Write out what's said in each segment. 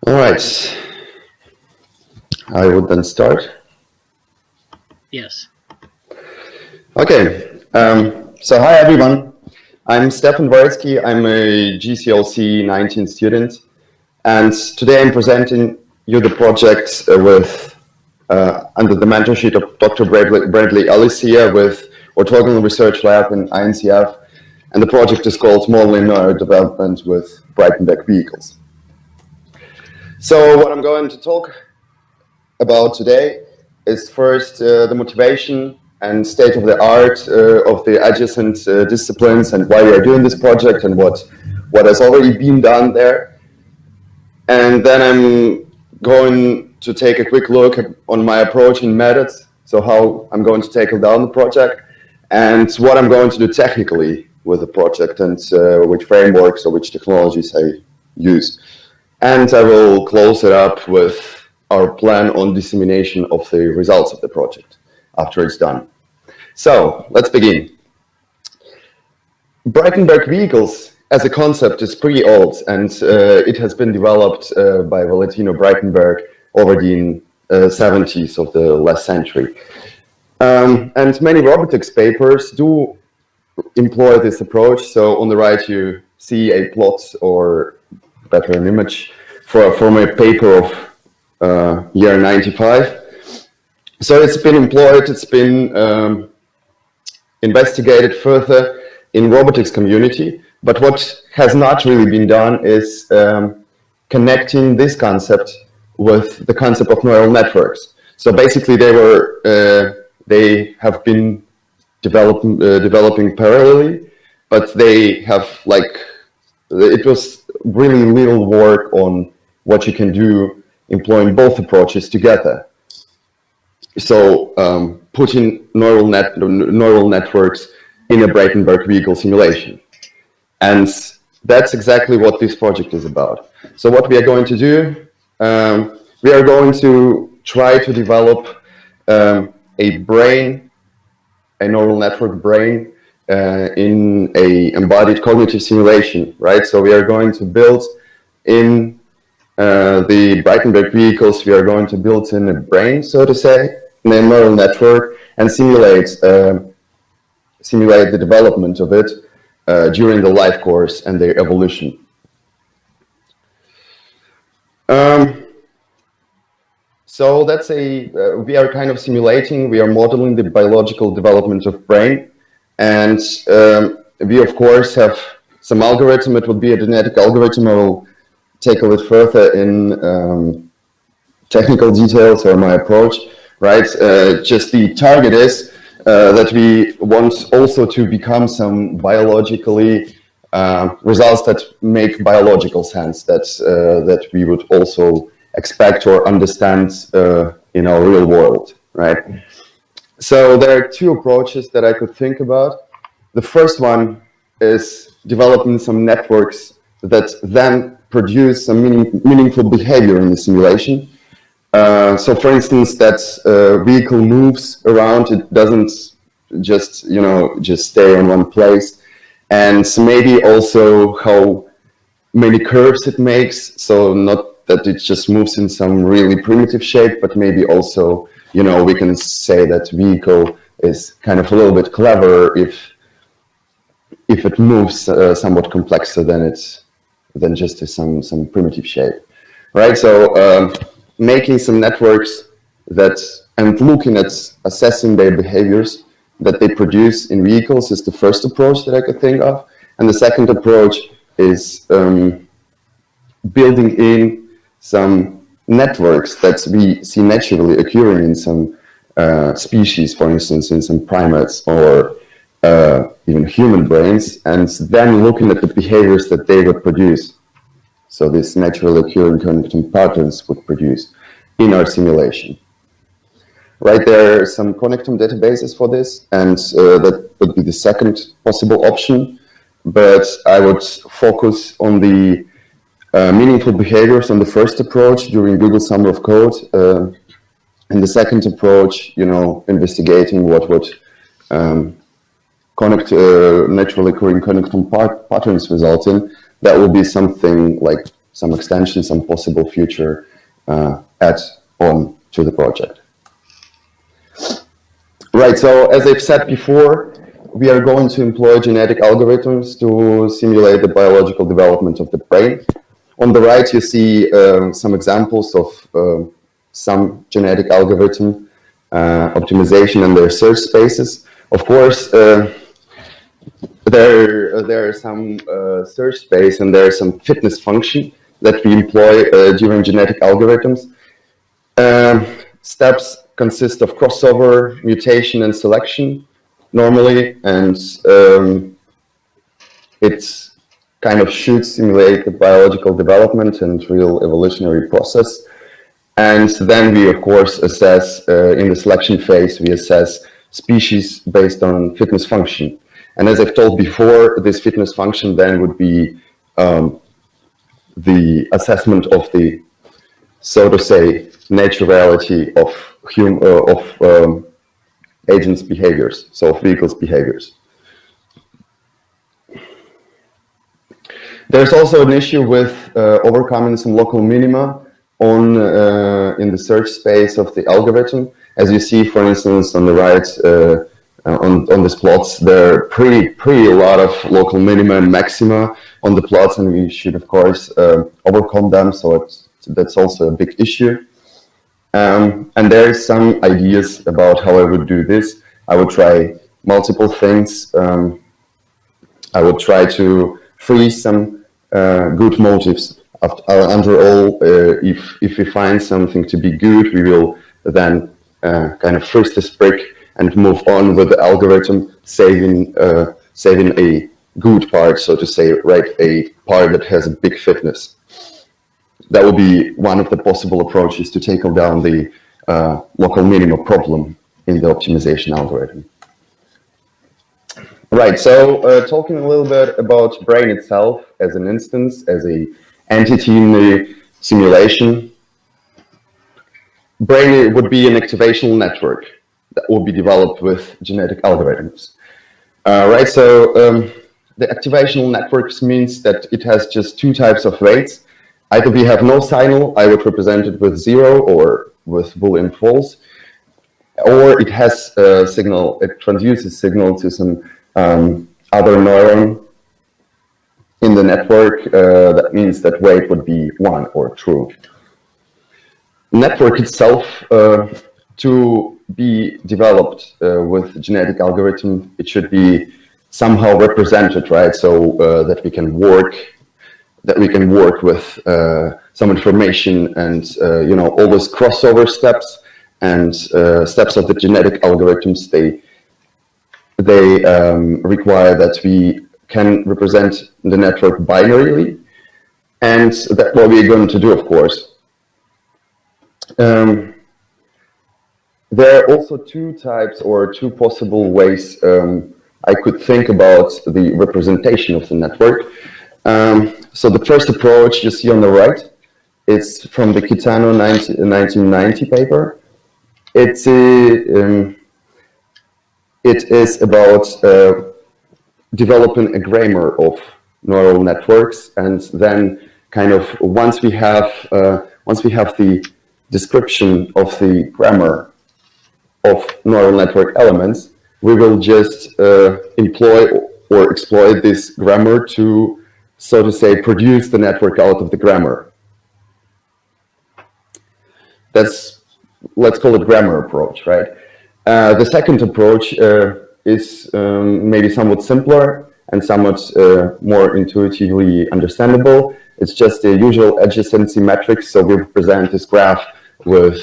All right, I would then start. Yes. Okay, so hi everyone. I'm Stefan Dvoretskii. I'm a GSoC 19 student, and today I'm presenting you the project under the mentorship of Dr. Bradley Ellis here with Orthogonal Research Lab in INCF, and the project is called More Linear Development with Braitenberg Vehicles. So what I'm going to talk about today is first the motivation and state of the art of the adjacent disciplines and why we are doing this project and what has already been done there. And then I'm going to take a quick look on my approach and methods, so how I'm going to tackle down the project and what I'm going to do technically with the project and which frameworks or which technologies I use. And I will close it up with our plan on dissemination of the results of the project after it's done. So let's begin. Braitenberg Vehicles as a concept is pretty old, and it has been developed by Valentino Braitenberg already in 70s of the last century. And many robotics papers do employ this approach. So on the right you see a plot, or better an image, from a paper of year 95. So it's been employed, it's been investigated further in robotics community, but what has not really been done is connecting this concept with the concept of neural networks. So basically they have been developing parallelly, but they have it was really little work on what you can do employing both approaches together. So putting neural networks in a Braitenberg vehicle simulation. And that's exactly what this project is about. So what we are going to do, we are going to try to develop a brain, a neural network brain, in a embodied cognitive simulation, right? So we are going to build in the Braitenberg vehicles, we are going to build in a brain, so to say, in a neural network, and simulate the development of it during the life course and their evolution. So that's we are kind of simulating, we are modeling the biological development of brain. And we, of course, have some algorithm. It would be a genetic algorithm. I will tackle it further in technical details or my approach, right? Just the target is that we want also to become some biologically results that make biological sense, that we would also expect or understand in our real world, right? So there are two approaches that I could think about. The first one is developing some networks that then produce some meaningful behavior in the simulation. So for instance, that vehicle moves around, it doesn't just stay in one place. And maybe also how many curves it makes. So not that it just moves in some really primitive shape, but maybe also we can say that vehicle is kind of a little bit clever if it moves somewhat complexer than just some primitive shape, right? So making some networks and looking at assessing their behaviors that they produce in vehicles is the first approach that I could think of, and the second approach is building in some networks that we see naturally occurring in some species, for instance, in some primates or even human brains, and then looking at the behaviors that they would produce. So these naturally occurring cognitive patterns would produce in our simulation. Right, there are some connectome databases for this, and that would be the second possible option, but I would focus on the meaningful behaviors on the first approach during Google Summer of Code, and the second approach, investigating what would naturally occurring cognitive patterns result in. That will be something like some extensions, some possible future add-on to the project. Right, so as I've said before, we are going to employ genetic algorithms to simulate the biological development of the brain. On the right, you see some examples of some genetic algorithm optimization and their search spaces. Of course, there are some search space and there are some fitness function that we employ during genetic algorithms. Steps consist of crossover, mutation, and selection normally, and it kind of should simulate the biological development and real evolutionary process. And then we, of course, assess, in the selection phase, we assess species based on fitness function. And as I've told before, this fitness function then would be the assessment of the, so to say, naturality of agents' behaviors, so of vehicles' behaviors. There's also an issue with overcoming some local minima on in the search space of the algorithm. As you see, for instance, on the right, on these plots, there are pretty a lot of local minima and maxima on the plots, and we should, of course, overcome them. So that's also a big issue. And there are some ideas about how I would do this. I would try multiple things. I would try to freeze some good motives. Under all, if we find something to be good, we will then kind of freeze this brick and move on with the algorithm, saving a good part, so to say, right? A part that has a big fitness. That would be one of the possible approaches to tackle down the local minima problem in the optimization algorithm. Right, so talking a little bit about brain itself as an instance, as an entity in the simulation. Brain would be an activational network that will be developed with genetic algorithms. Right, so the activational networks means that it has just two types of weights. Either we have no signal, I would represent it with 0 or with Boolean false, or it has a signal, it transduces signal to some other neuron in the network. That means that weight would be 1 or true. Network itself, to be developed with genetic algorithm, it should be somehow represented, right? So that we can work with some information and all those crossover steps and steps of the genetic algorithms. They require that we can represent the network binarily, and that's what we're going to do, of course. There are also two types or two possible ways I could think about the representation of the network. So the first approach you see on the right, it's from the Kitano 1990 paper. It is about developing a grammar of neural networks, and then kind of once we have the description of the grammar of neural network elements, we will just employ or exploit this grammar to, so to say, produce the network out of the grammar. That's, let's call it grammar approach, right? The second approach is maybe somewhat simpler and somewhat more intuitively understandable. It's just the usual adjacency matrix. So we represent this graph with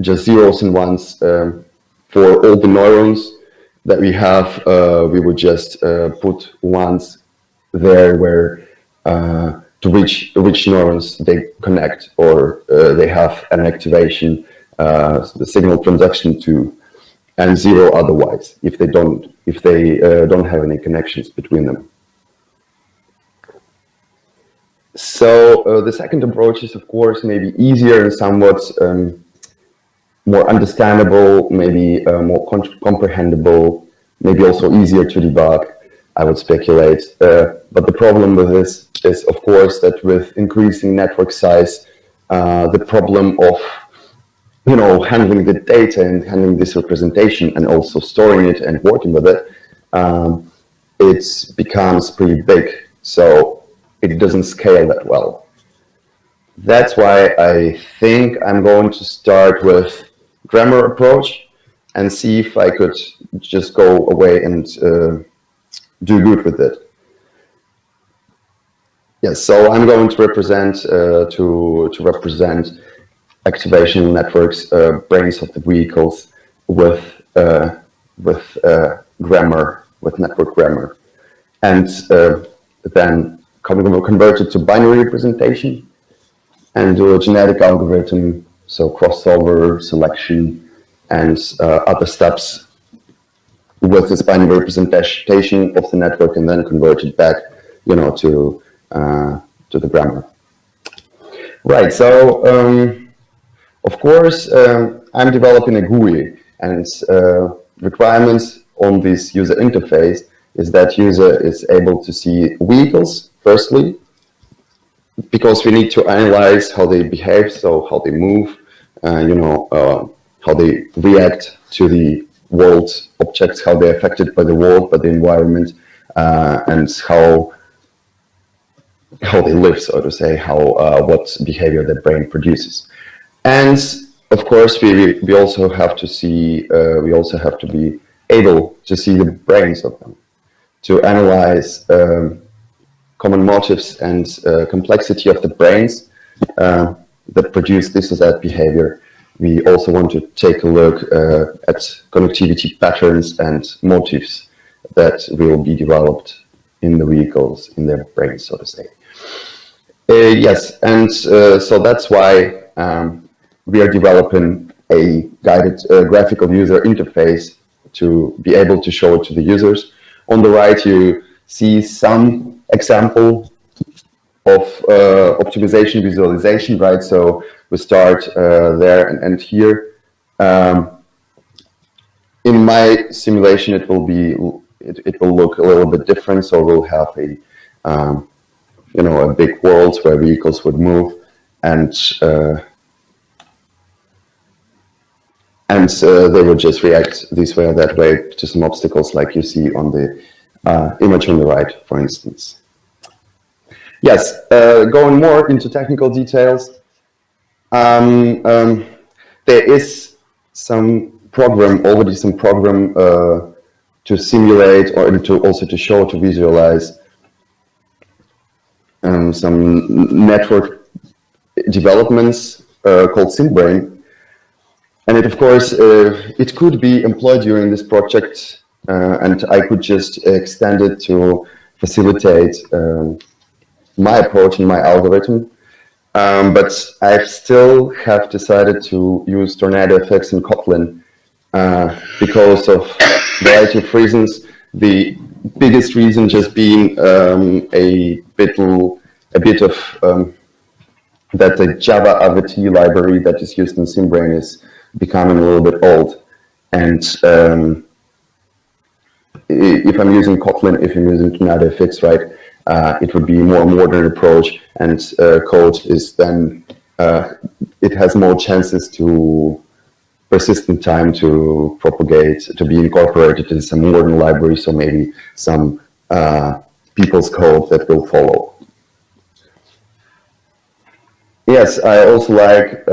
just zeros and ones for all the neurons that we have. We would just put ones there where to which neurons they connect or they have an activation, the signal transaction to, and 0 otherwise if they don't have any connections between them. So the second approach is, of course, maybe easier and somewhat more understandable, maybe more comprehensible, maybe also easier to debug, I would speculate. But the problem with this is, of course, that with increasing network size, the problem of handling the data and handling this representation and also storing it and working with it, it becomes pretty big. So it doesn't scale that well. That's why I think I'm going to start with grammar approach and see if I could just go away and do good with it. Yes, so I'm going to represent to represent activation networks, brains of the vehicles with grammar, with network grammar, and then convert it to binary representation and do a genetic algorithm, so crossover, selection, and other steps with this binary representation of the network, and then convert it back, to the grammar. Right. So, of course, I'm developing a GUI, and requirements on this user interface is that user is able to see vehicles firstly, because we need to analyze how they behave, so how they move, how they react to the world objects, how they're affected by the world, by the environment, and how they live, so to say, what behavior the brain produces. And of course, we also have to see, we also have to be able to see the brains of them, to analyze common motives and complexity of the brains that produce this or that behavior. We also want to take a look at connectivity patterns and motives that will be developed in the vehicles, in their brains, so to say. Yes, and so that's why we are developing a guided graphical user interface to be able to show it to the users. On the right, you see some example of optimization visualization, right? So we start there and end here. In my simulation, it will look a little bit different. So we'll have a big world where vehicles would move, and they would just react this way or that way to some obstacles, like you see on the image on the right, for instance. Yes, going more into technical details, there is some program to simulate or to show, to visualize some network developments called SimBrain. And it, of course, it could be employed during this project, and I could just extend it to facilitate my approach and my algorithm. But I still have decided to use TornadoFX and Kotlin because of a variety of reasons. The biggest reason just being a bit of that the Java AVT library that is used in SimBrain is becoming a little bit old, and if I'm using Kotlin, if I'm using TornadoFX, right, it would be a more modern approach, and code is then it has more chances to persist in time, to propagate, to be incorporated in some modern library, so maybe some people's code that will follow. Yes, I also like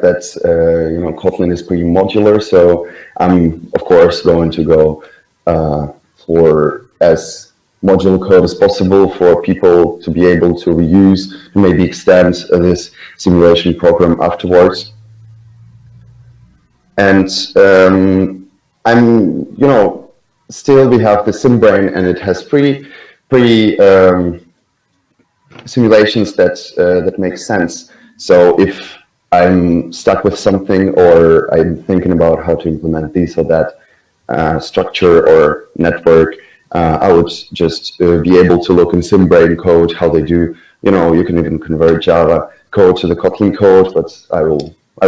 that Kotlin is pretty modular, so I'm of course going to go for as modular code as possible for people to be able to reuse, maybe extend this simulation program afterwards. And still we have the SimBrain, and it has pretty simulations that make sense. So if I'm stuck with something, or I'm thinking about how to implement this or that structure or network, I would just be able to look in SimBrain code how they do. You can even convert Java code to the Kotlin code, but I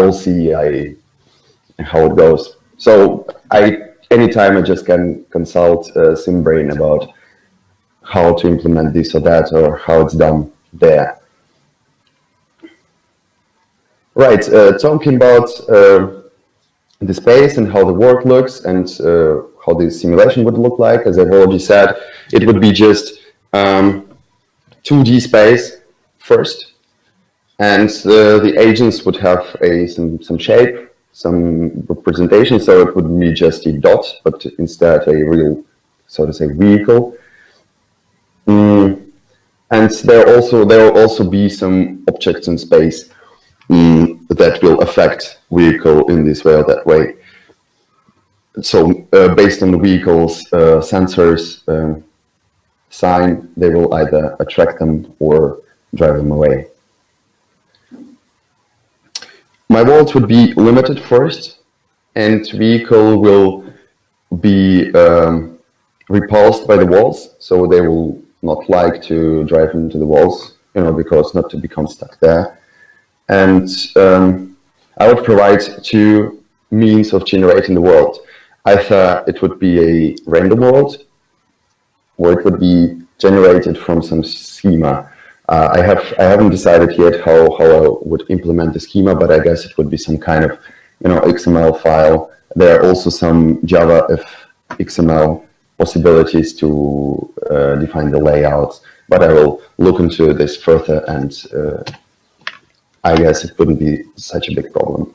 will see how it goes. So anytime I just can consult SimBrain about how to implement this or that, or how it's done there. Right, talking about the space and how the work looks and how the simulation would look like, as I've already said, it would be just 2D space first, and the agents would have some shape, some representation, so it wouldn't be just a dot, but instead a real, so to say, vehicle. And there will also be some objects in space that will affect vehicle in this way or that way. So based on the vehicle's sensors sign, they will either attract them or drive them away. My world would be limited first, and vehicle will be repulsed by the walls, so they will not like to drive into the walls, because not to become stuck there. And I would provide two means of generating the world. Either it would be a random world, or it would be generated from some schema. I haven't decided yet how I would implement the schema, but I guess it would be some kind of XML file. There are also some Java XML possibilities to define the layouts, but I will look into this further, and I guess it wouldn't be such a big problem.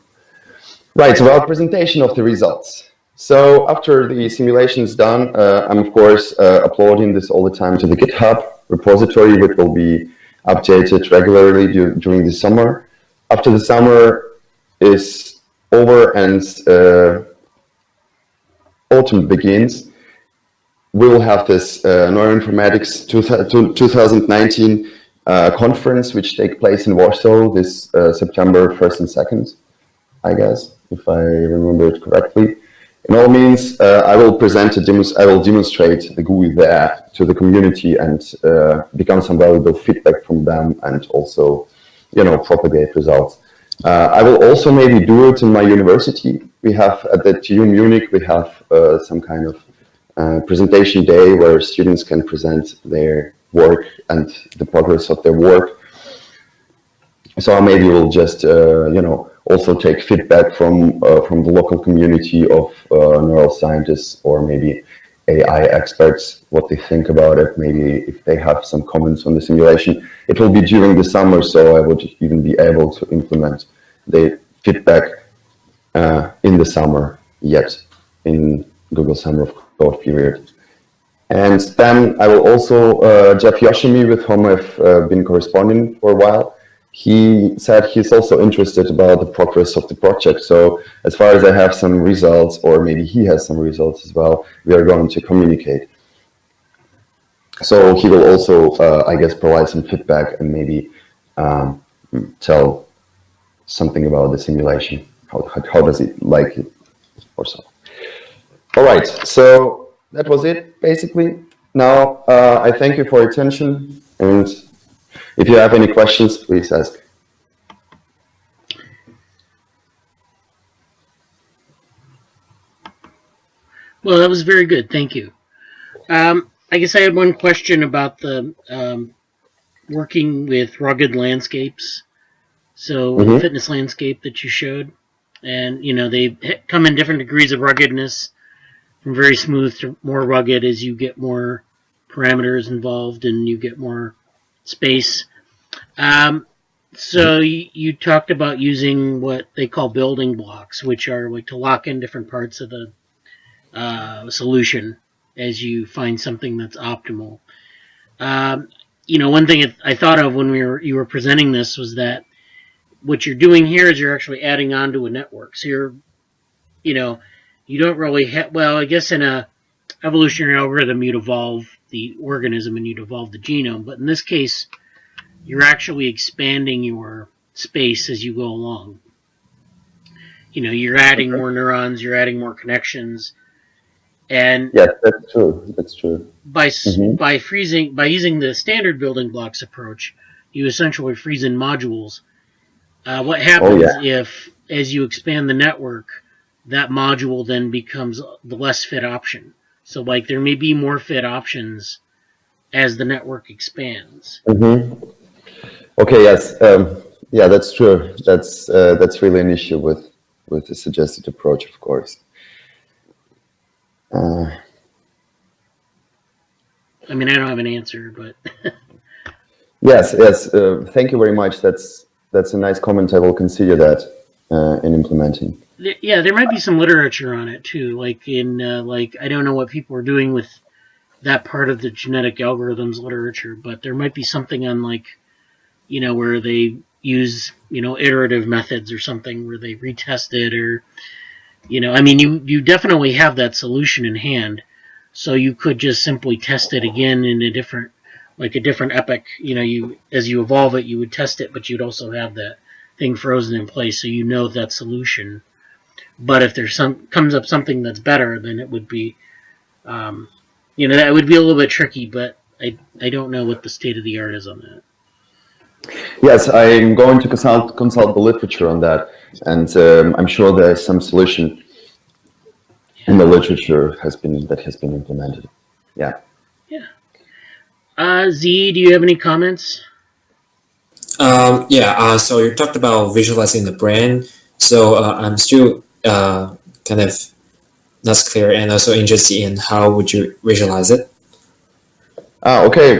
Right, so our presentation of the results. So after the simulation is done, I'm of course uploading this all the time to the GitHub repository, which will be updated regularly during the summer. After the summer is over and autumn begins, we will have this Neuroinformatics 2019 conference, which takes place in Warsaw this September 1st and 2nd, I guess, if I remember it correctly. In all means, I will demonstrate the GUI there to the community and become some valuable feedback from them, and also, propagate results. I will also maybe do it in my university. We have at the TU Munich, we have some kind of presentation day where students can present their work and the progress of their work. So maybe we'll just, also take feedback from the local community of neuroscientists, or maybe AI experts, what they think about it, maybe if they have some comments on the simulation. It will be during the summer, so I would even be able to implement the feedback in the summer yet, in Google Summer of Code period. And then I will also, Jeff Yoshimi, with whom I've been corresponding for a while, he said he's also interested about the progress of the project. So as far as I have some results, or maybe he has some results as well, we are going to communicate. So he will also, I guess, provide some feedback and maybe tell something about the simulation. How does it like it, or so. All right, so that was it, basically. Now, I thank you for your attention, and if you have any questions, please ask. Well, that was very good. Thank you. I guess I had one question about the working with rugged landscapes. So the fitness landscape that you showed, and they come in different degrees of ruggedness, from very smooth to more rugged as you get more parameters involved and you get more space. So you talked about using what they call building blocks, which are like to lock in different parts of the solution as you find something that's optimal. One thing I thought of when you were presenting this was that what you're doing here is you're actually adding on to a network. So you don't really have, well, I guess in a evolutionary algorithm, you'd evolve the organism and you'd evolve the genome. But in this case, you're actually expanding your space as you go along. You're adding more neurons, you're adding more connections. And yes, that's true. That's true. By using the standard building blocks approach, you essentially freeze in modules. What happens if, as you expand the network, that module then becomes the less fit option? So, like, there may be more fit options as the network expands. Mm-hmm. Okay. Yes. Yeah, that's true. That's really an issue with the suggested approach, of course. I mean, I don't have an answer, but Yes. Yes. Thank you very much. That's a nice comment. I will consider that in implementing. yeah, there might be some literature on it too. Like in like I don't know what people are doing with that part of the genetic algorithms literature, but there might be something on like where they use iterative methods or something where they retest it or I mean you definitely have that solution in hand, so you could just simply test it again in a different epoch. You as you evolve it, you would test it, but you'd also have that thing frozen in place, so that solution. But if there's comes up something that's better, then it would be, that would be a little bit tricky. But I don't know what the state of the art is on that. Yes, I'm going to consult the literature on that, and I'm sure there's some solution in the literature that has been implemented. Yeah. Yeah. Z, do you have any comments? So you talked about visualizing the brain. So I'm still kind of not clear and also interested in how would you visualize it? Okay.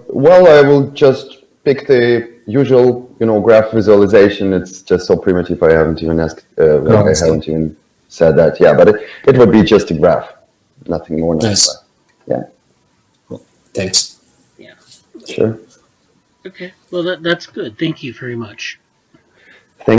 Well, I will just pick the usual, graph visualization. It's just so primitive. I haven't even asked. I haven't even said that. Yeah, but it would be just a graph, nothing more. Nice. Yeah. Cool. Thanks. Yeah. Sure. Okay. Well, that's good. Thank you very much.